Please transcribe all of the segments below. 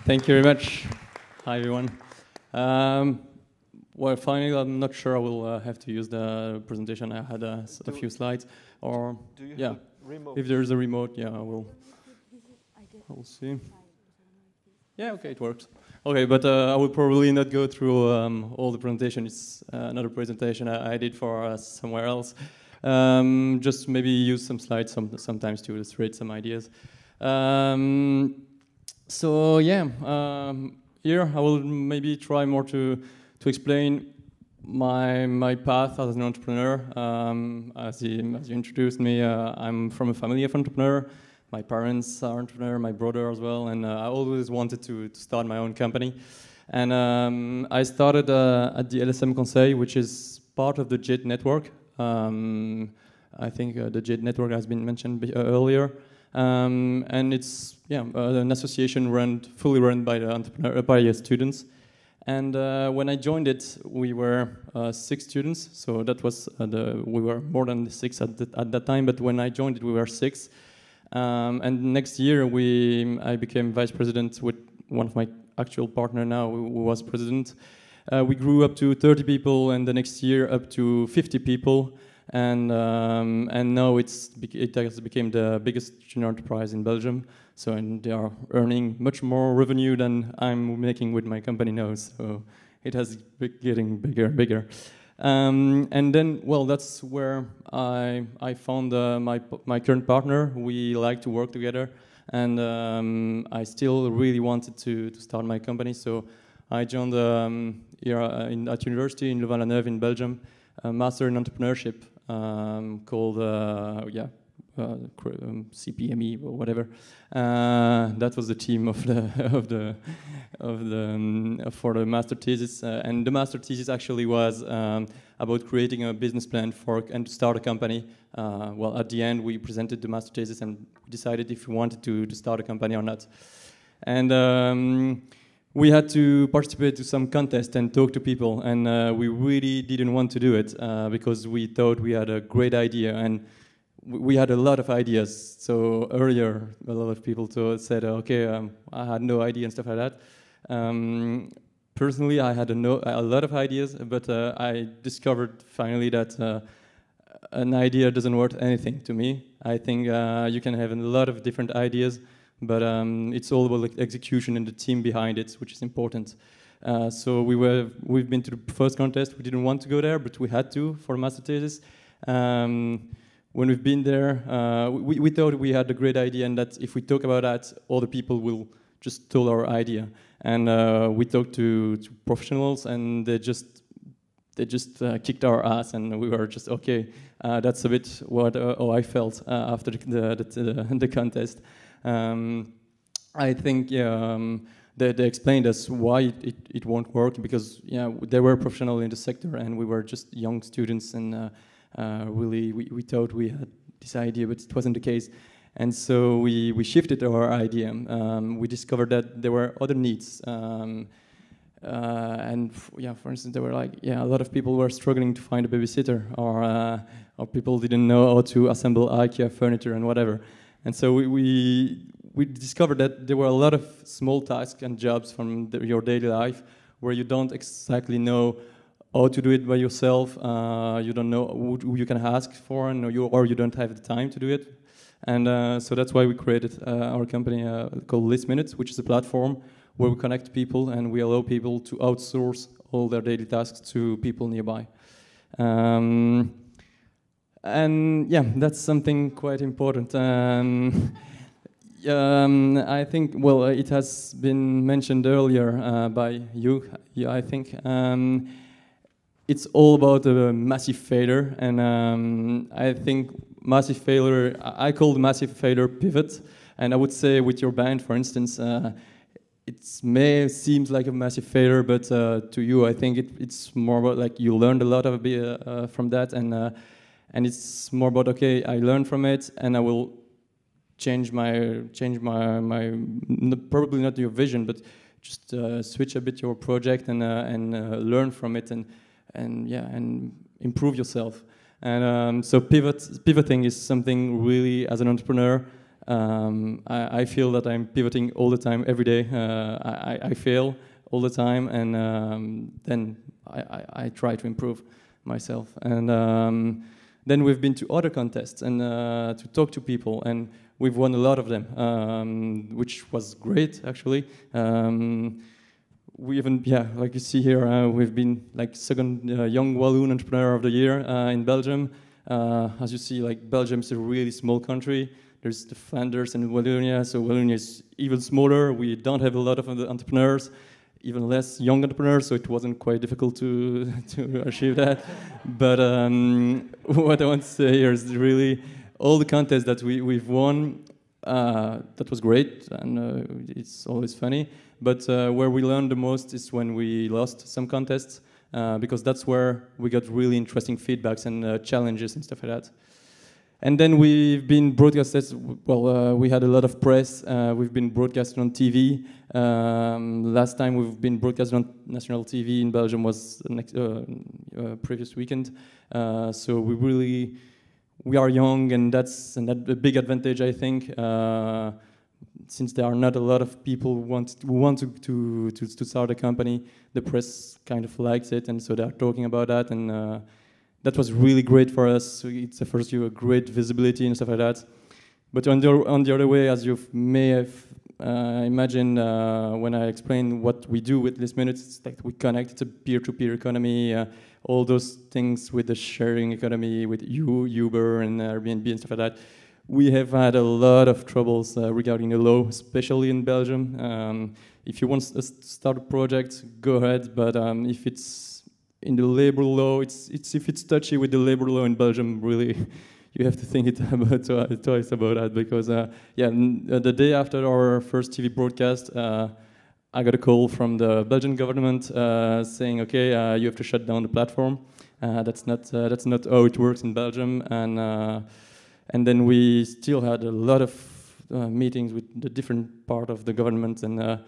Thank you very much. Hi, everyone. Well, finally, I'm not sure I will have to use the presentation. I had a few slides. Or, yeah, if there is a remote, yeah, I will see. Yeah, okay, it works. Okay, but I will probably not go through all the presentation. It's another presentation I did for somewhere else. Just maybe use some slides sometimes to illustrate some ideas. So yeah, here I will maybe try more to explain my path as an entrepreneur. As you introduced me, I'm from a family of entrepreneurs. My parents are entrepreneurs, my brother as well, and I always wanted to start my own company. And I started at the LSM Conseil, which is part of the JET network. I think the JET network has been mentioned earlier. And it's an association fully run by the students. And when I joined it, we were 6 students. So that was we were more than 6 at that time. But when I joined it, we were 6. And next year, I became vice president with one of my actual partner now, who was president. We grew up to 30 people, and the next year up to 50 people. And now it has become the biggest junior enterprise in Belgium. So and they are earning much more revenue than I'm making with my company now. So it has been getting bigger and bigger. And then, well, that's where I found my current partner. We like to work together, and I still really wanted to start my company. So I joined here at university in Louvain-la-Neuve in Belgium, a master in entrepreneurship called CPME or whatever. That was the team for the master thesis, and the master thesis actually was about creating a business plan and to start a company. Well, at the end, we presented the master thesis and decided if we wanted to start a company or not. And we had to participate to some contest and talk to people, and we really didn't want to do it because we thought we had a great idea, and we had a lot of ideas. So earlier, a lot of people said, okay, I had no idea and stuff like that. Personally, I had a lot of ideas, but I discovered finally that an idea doesn't worth anything to me. I think you can have a lot of different ideas, but it's all about execution and the team behind it, which is important. So we've been to the first contest. We didn't want to go there, but we had to for master thesis. When we've been there, we thought we had a great idea, and that if we talk about that, other people will just steal our idea. And we talked to professionals, and they just kicked our ass, and we were just okay. That's a bit how I felt after the contest. I think they explained us why it won't work, because they were professional in the sector, and we were just young students, and really we thought we had this idea, but it wasn't the case. And so we shifted our idea. We discovered that there were other needs. And for instance, there were a lot of people were struggling to find a babysitter, or people didn't know how to assemble IKEA furniture and whatever. And so we discovered that there were a lot of small tasks and jobs from your daily life where you don't exactly know how to do it by yourself. You don't know who you can ask for, or you don't have the time to do it. And so that's why we created our company called List Minutes, which is a platform where we connect people and we allow people to outsource all their daily tasks to people nearby. And that's something quite important. I think, well, it has been mentioned earlier by you, I think. It's all about a massive failure, and I think massive failure, I call massive failure pivot, and I would say with your band, for instance, it seems like a massive failure, but to you, I think it's more about you learned a lot from that, and it's more about, okay, I learned from it, and I will change my probably not your vision, but just switch a bit your project and learn from it and improve yourself. And so pivoting is something really, as an entrepreneur, I feel that I'm pivoting all the time, every day. I fail all the time, and then I try to improve myself. And then we've been to other contests and to talk to people, and we've won a lot of them, which was great, actually. We even, like you see here, we've been like second Young Walloon Entrepreneur of the Year in Belgium. As you see, like Belgium is a really small country. There's the Flanders and Wallonia, so Wallonia is even smaller. We don't have a lot of entrepreneurs, even less young entrepreneurs, so it wasn't quite difficult to achieve that. But what I want to say here is really all the contests that we've won, that was great, and it's always funny. But where we learned the most is when we lost some contests, because that's where we got really interesting feedbacks and challenges and stuff like that. And then we've been broadcasted, well, we had a lot of press. We've been broadcasted on TV. Last time we've been broadcasted on national TV in Belgium was next, previous weekend. So we are young, and that's a big advantage, I think. Since there are not a lot of people who want to start a company, the press kind of likes it, and so they're talking about that, and that was really great for us. So it offers you a great visibility and stuff like that. But on the other way, as you may have imagined when I explain what we do with List Minutes, it's like we connect to peer-to-peer economy, all those things with the sharing economy, with Uber and Airbnb and stuff like that. We have had a lot of troubles regarding the law, especially in Belgium. If you want to start a project, go ahead. But if it's in the labor law, if it's touchy with the labor law in Belgium, really, you have to think twice about that. Because the day after our first TV broadcast, I got a call from the Belgian government saying, "Okay, you have to shut down the platform." That's not how it works in Belgium, and then we still had a lot of meetings with the different part of the government. And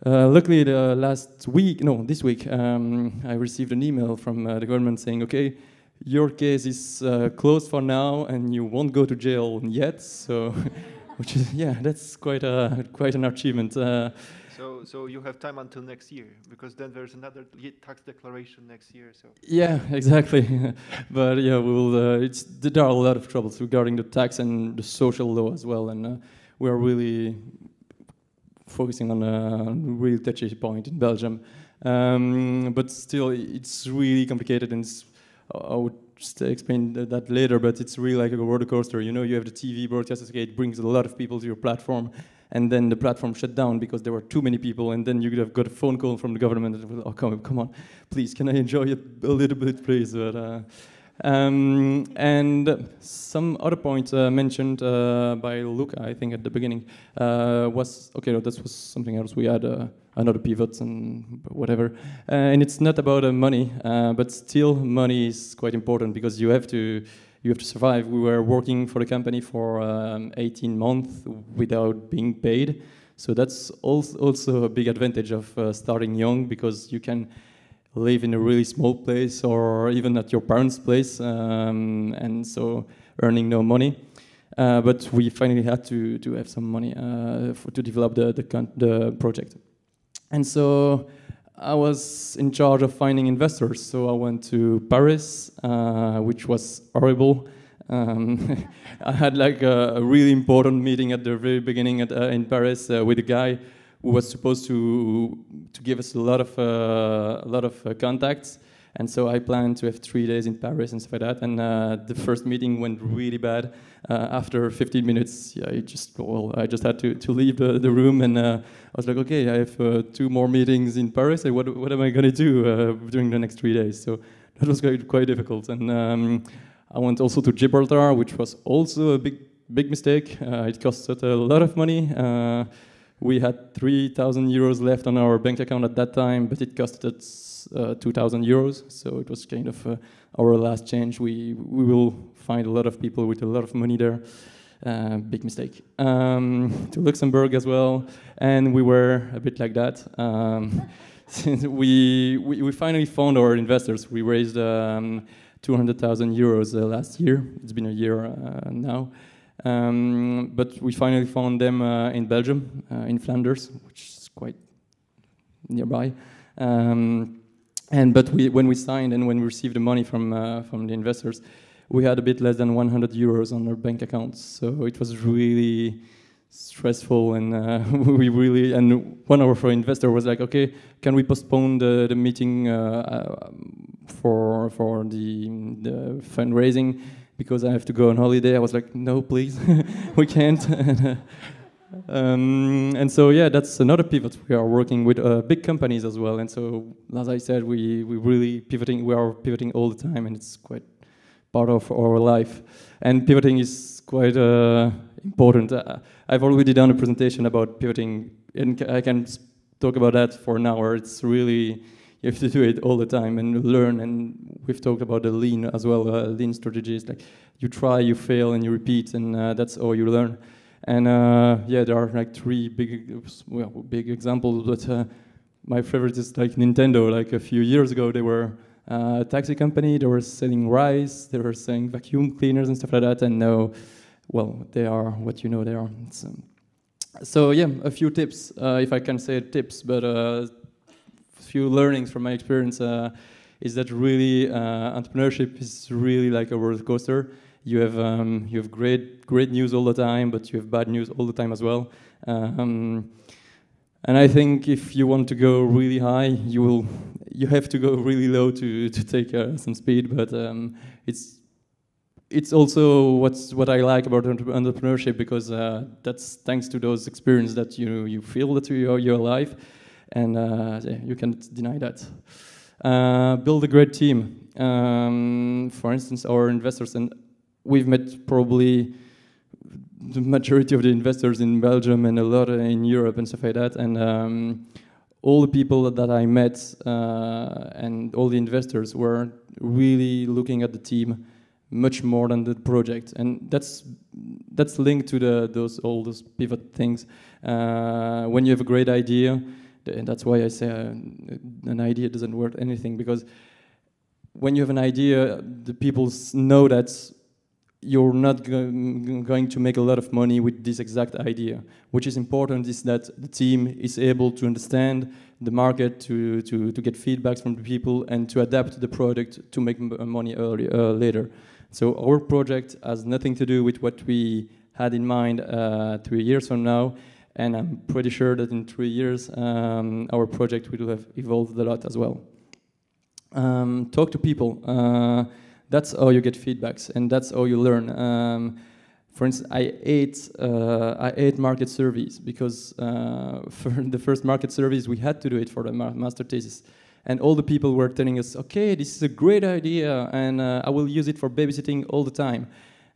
luckily, this week, I received an email from the government saying, "Okay, your case is closed for now, and you won't go to jail yet." So, which is that's quite an achievement. So you have time until next year, because then there's another tax declaration next year. So yeah, exactly. But we will. There are a lot of troubles regarding the tax and the social law as well, and we are really focusing on a really touchy point in Belgium. But still, it's really complicated, and I would just explain that later. But it's really like a roller coaster. You know, you have the TV broadcast. Okay, it brings a lot of people to your platform. And then the platform shut down because there were too many people, and then you could have got a phone call from the government. And, "Oh, come on, please, can I enjoy it a little bit, please?" But, and some other point mentioned by Luca, I think at the beginning, was okay. No, that was something else. We had another pivot and whatever, and it's not about money, but still, money is quite important because you have to survive. We were working for the company for 18 months without being paid. So that's also a big advantage of starting young, because you can live in a really small place or even at your parents' place, and so earning no money. But we finally had to have some money to develop the project. And so I was in charge of finding investors, so I went to Paris, which was horrible. I had like a really important meeting at the very beginning in Paris with a guy who was supposed to give us a lot of contacts, and so I planned to have 3 days in Paris and stuff like that. And the first meeting went really bad. After 15 minutes, I just had to leave the room, and I was like, okay, I have 2 more meetings in Paris. What am I going to do during the next 3 days? So that was quite difficult. And I went also to Gibraltar, which was also a big mistake. It cost us a lot of money. We had 3,000 euros left on our bank account at that time, but it cost us 2,000 euros. So it was kind of our last change. We will find a lot of people with a lot of money there. Big mistake. To Luxembourg as well, and we were a bit like that. Since we finally found our investors. We raised 200,000 euros last year. It's been a year now. But we finally found them in Belgium, in Flanders, which is quite nearby. But when we signed and when we received the money from the investors, we had a bit less than 100 euros on our bank accounts. So it was really stressful, and one of our investors was like, okay, can we postpone the meeting for the fundraising because I have to go on holiday? I was like, no, please, we can't. And so yeah, that's another pivot. We are working with big companies as well, and so as I said, we really pivoting. We are pivoting all the time, and it's quite part of our life. And pivoting is quite important. I've already done a presentation about pivoting, and I can talk about that for an hour. It's really, you have to do it all the time and learn. And we've talked about the lean as well. Lean strategies, like you try, you fail, and you repeat, and that's how you learn. And yeah, there are like three big examples, but my favorite is like Nintendo. Like a few years ago, they were a taxi company, they were selling rice, they were selling vacuum cleaners and stuff like that, and now, well, they are what you know they are. So yeah, a few tips, if I can say tips, but a few learnings from my experience is that really entrepreneurship is really like a roller coaster. You have great news all the time, but you have bad news all the time as well. And I think if you want to go really high, you have to go really low to take some speed. But it's also what I like about entrepreneurship, because that's thanks to those experiences that you feel that you're alive, and yeah, you can't deny that. Build a great team. For instance, our investors, and we've met probably the majority of the investors in Belgium and a lot in Europe and stuff like that. And all the people that I met and all the investors were really looking at the team much more than the project. And that's linked to all those pivot things. When you have a great idea, and that's why I say an idea doesn't worth anything, because when you have an idea, the people know that you're not going to make a lot of money with this exact idea. Which is important is that the team is able to understand the market, to get feedbacks from the people, and to adapt the product to make money later. So our project has nothing to do with what we had in mind 3 years from now, and I'm pretty sure that in 3 years our project will have evolved a lot as well. Talk to people. That's how you get feedbacks, and that's how you learn. For instance, I ate market surveys, because for the first market surveys we had to do it for the master thesis, and all the people were telling us, okay, this is a great idea, and I will use it for babysitting all the time.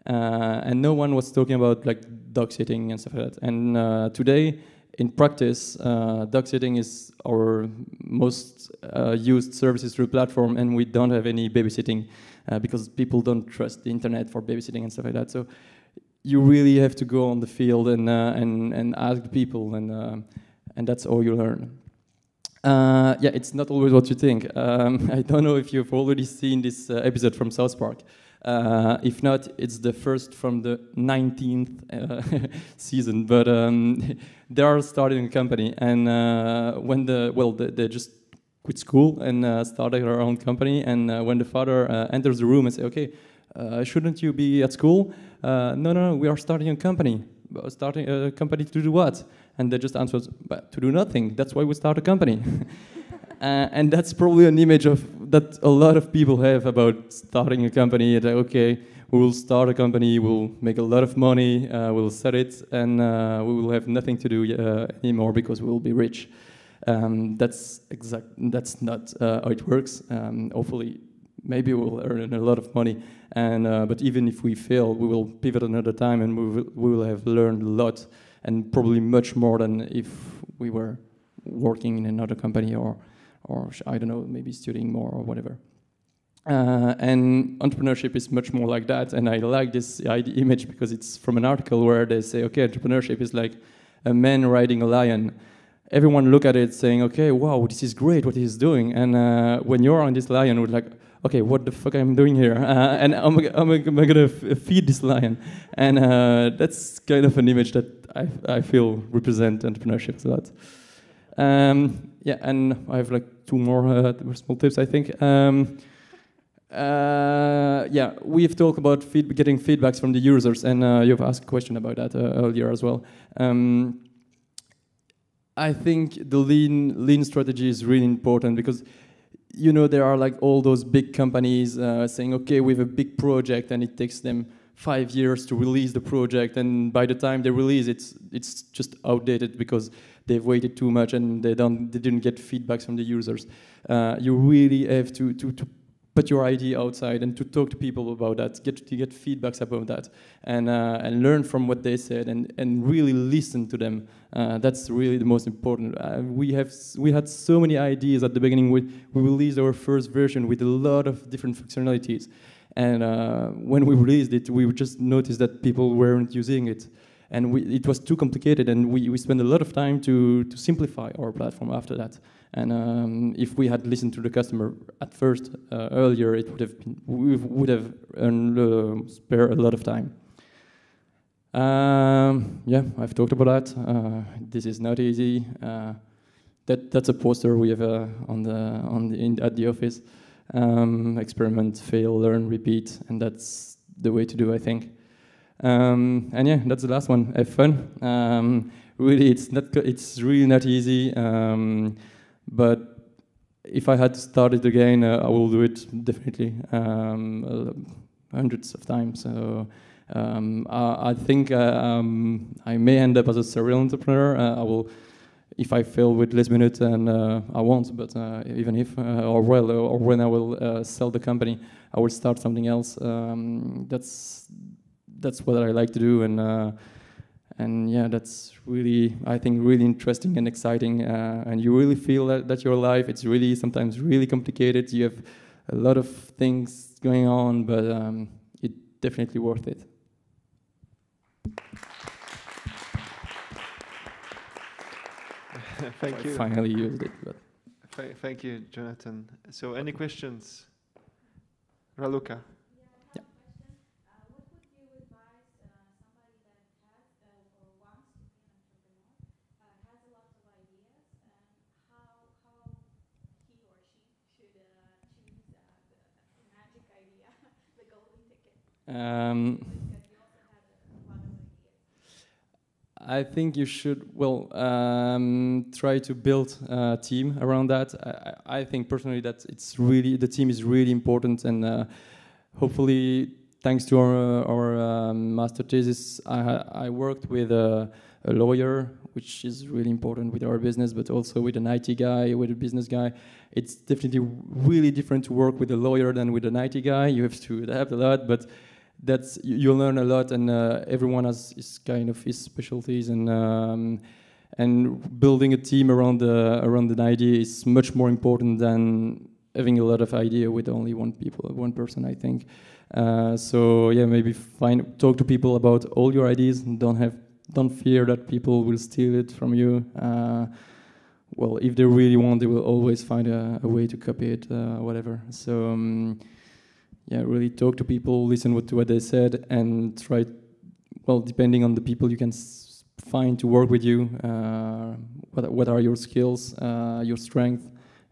And no one was talking about like dog sitting and stuff like that. And today, in practice, dog sitting is our most used services through the platform, and we don't have any babysitting because people don't trust the internet for babysitting and stuff like that. So you really have to go on the field and ask the people, and that's how you learn. Yeah, it's not always what you think. I don't know if you've already seen this episode from South Park. If not, it's the first from the 19th season. But they are starting a company, and they just quit school and started their own company. And when the father enters the room and says, "Okay, shouldn't you be at school?" No, we are starting a company. Starting a company to do what? And they just answered, "But to do nothing. That's why we start a company." And that's probably an image that a lot of people have about starting a company. That, okay, we will start a company, we'll make a lot of money, we'll sell it, and we will have nothing to do anymore because we will be rich. That's not how it works. Hopefully, maybe we'll earn a lot of money. But even if we fail, we will pivot another time, and we will have learned a lot, and probably much more than if we were working in another company or I don't know, maybe studying more or whatever. And entrepreneurship is much more like that. And I like this image because it's from an article where they say, okay, entrepreneurship is like a man riding a lion. Everyone look at it saying, okay, wow, this is great what he's doing. And when you're on this lion, we're like, okay, what the fuck I'm doing here? And am I gonna feed this lion? And that's kind of an image that I feel represent entrepreneurship a lot. Yeah, and I have like 2 more small tips, I think. Yeah, we've talked about getting feedbacks from the users, and you've asked a question about that earlier as well. I think the lean strategy is really important because, you know, there are like all those big companies saying, okay, we have a big project, and it takes them 5 years to release the project, and by the time they release it, it's just outdated because they've waited too much and they didn't get feedbacks from the users. You really have to put your idea outside and to talk to people about that, get feedbacks about that, and learn from what they said, and really listen to them. That's really the most important. We had so many ideas at the beginning. We released our first version with a lot of different functionalities, and when we released it, we just noticed that people weren't using it, and it was too complicated, and we spent a lot of time to simplify our platform after that. And if we had listened to the customer at first earlier, we would have spared a lot of time. Yeah, I've talked about that. This is not easy. That's a poster we have at the office. Experiment, fail, learn, repeat, and that's the way to do, I think. And yeah, that's the last one. Have fun. Really, it's really not easy. But if I had to start it again, I will do it definitely hundreds of times. So I think I may end up as a serial entrepreneur. I will, if I fail with last minute, and I won't. But even if, or when I will sell the company, I will start something else. That's what I like to do, and yeah, that's really, I think, really interesting and exciting. And you really feel that your life, it's really sometimes really complicated. You have a lot of things going on, but it's definitely worth it. Thank you. I finally used it. But. Thank you, Jonathan. So, any questions? Raluca. I think you should, try to build a team around that. I think personally that the team is really important, and hopefully, thanks to our master thesis, I worked with a lawyer, which is really important with our business, but also with an IT guy, with a business guy. It's definitely really different to work with a lawyer than with an IT guy. You have to adapt a lot, but you learn a lot, and everyone has his specialties, and building a team around an idea is much more important than having a lot of idea with only one person, I think. So yeah, maybe talk to people about all your ideas, and don't fear that people will steal it from you. Well, if they really want, they will always find a way to copy it, whatever. So yeah, really talk to people, listen to what they said, and try, depending on the people you can find to work with you, what are your skills, your strength,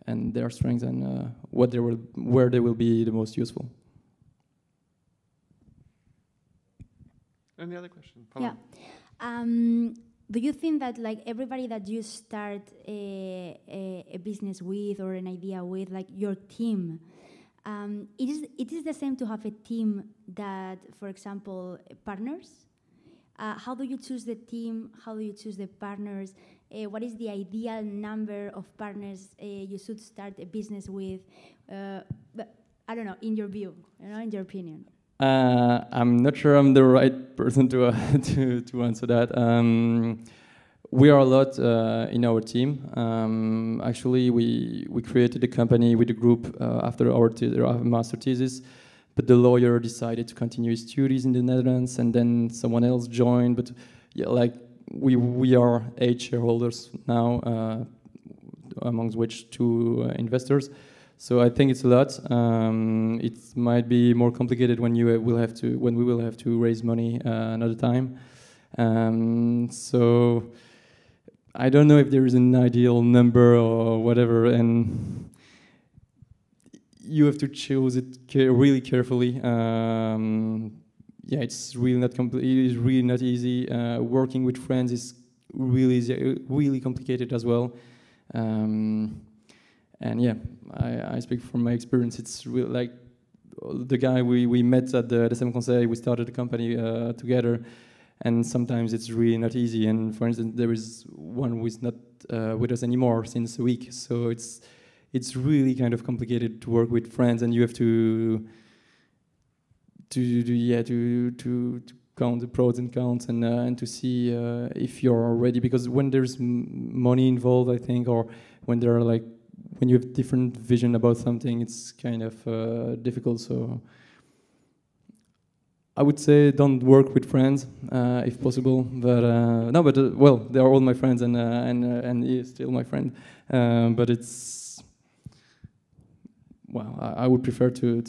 and their strengths, and where they will be the most useful. Any other question? Yeah. Do you think that like everybody that you start a business with or an idea with, like your team, it is the same to have a team that, for example, partners? How do you choose the team? How do you choose the partners? What is the ideal number of partners you should start a business with? But I don't know, in your view, in your opinion. I'm not sure I'm the right person to answer that. We are a lot in our team. Actually, we created a company with a group after our master thesis, but the lawyer decided to continue his studies in the Netherlands, and then someone else joined. But yeah, like we are 8 shareholders now, amongst which 2 investors. So I think it's a lot. It might be more complicated when we will have to raise money another time. So I don't know if there is an ideal number or whatever, and you have to choose it really carefully. Yeah, it's really not It's really not easy. Working with friends is really complicated as well. And yeah, I speak from my experience. It's really like the guy we met at the Sem Conseil. We started a company together, and sometimes it's really not easy. And for instance, there is one who is not with us anymore since a week. So it's really kind of complicated to work with friends, and you have to count the pros and cons, and to see if you're ready. Because when there's money involved, I think, or when there are when you have different vision about something, it's kind of difficult. So I would say don't work with friends if possible. But no, but well, they are all my friends, and he is still my friend. But it's well, I would prefer to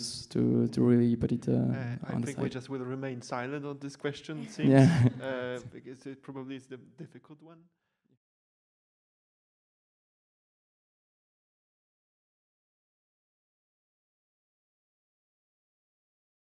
really put it I on the think side. we just will remain silent on this question, it seems, Yeah. because it probably is the difficult one.